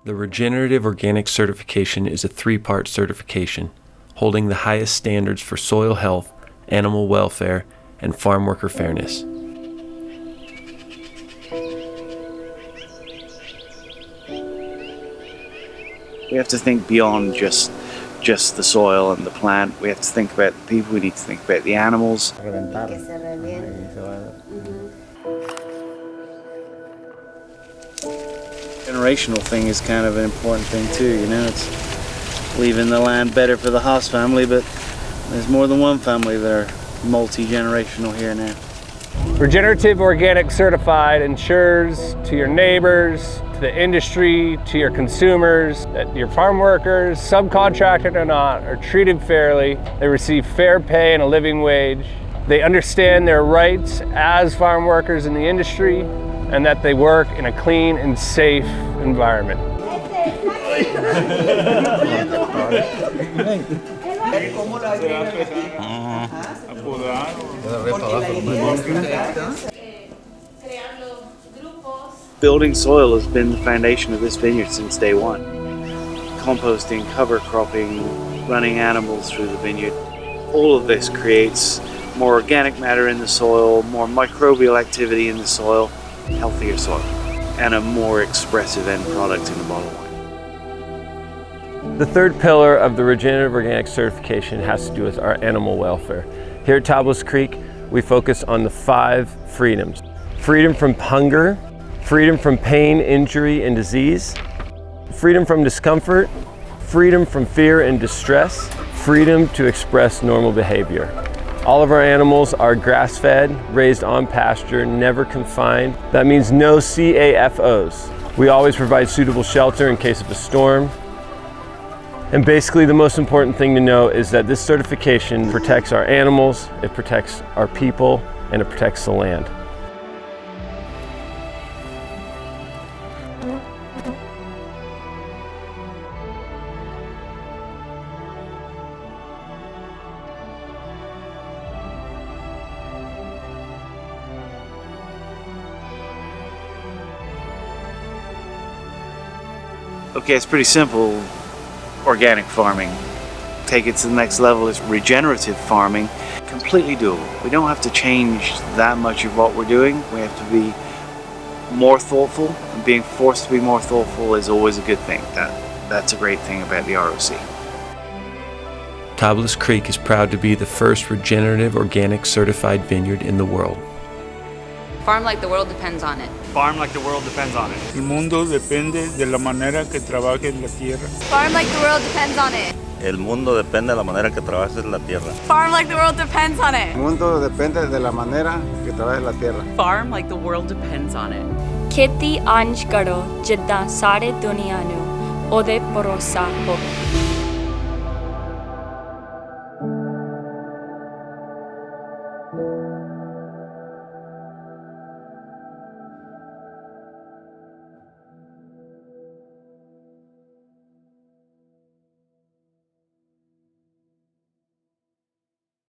The Regenerative Organic Certification is a three-part certification, holding the highest standards for soil health, animal welfare, and farm worker fairness. We have to think beyond just the soil and the plant. We have to think about the people, we need to think about the animals. Generational thing is kind of an important thing too, you know, it's leaving the land better for the Haas family, but there's more than one family that are multi-generational here now. Regenerative Organic Certified ensures to your neighbors, to the industry, to your consumers, that your farm workers, subcontracted or not, are treated fairly. They receive fair pay and a living wage. They understand their rights as farm workers in the industry, and that they work in a clean and safe environment. Building soil has been the foundation of this vineyard since day one. Composting, cover cropping, running animals through the vineyard. All of this creates more organic matter in the soil, more microbial activity in the soil, healthier soil, and a more expressive end product in the bottle wine. The third pillar of the Regenerative Organic Certification has to do with our animal welfare. Here at Tablas Creek, we focus on the 5 freedoms. Freedom from hunger, freedom from pain, injury, and disease, freedom from discomfort, freedom from fear and distress, freedom to express normal behavior. All of our animals are grass-fed, raised on pasture, never confined. That means no CAFOs. We always provide suitable shelter in case of a storm. And basically the most important thing to know is that this certification protects our animals, it protects our people, and it protects the land. Okay, it's pretty simple. Organic farming. Take it to the next level is regenerative farming. Completely doable. We don't have to change that much of what we're doing. We have to be more thoughtful, and being forced to be more thoughtful is always a good thing. That's a great thing about the ROC. Tablas Creek is proud to be the first Regenerative Organic Certified vineyard in the world. Farm like the world depends on it. Farm like the world depends on it. El mundo depende de la manera que trabajes la tierra. Farm like the world depends on it. El mundo depende de la manera que trabajes la tierra. Farm like the world depends on it. El mundo depende de la manera que trabajes la tierra. Farm like the world depends on it. खेती आंच करो जिद्दां सारे दुनिया नू ओदे भरोसा हो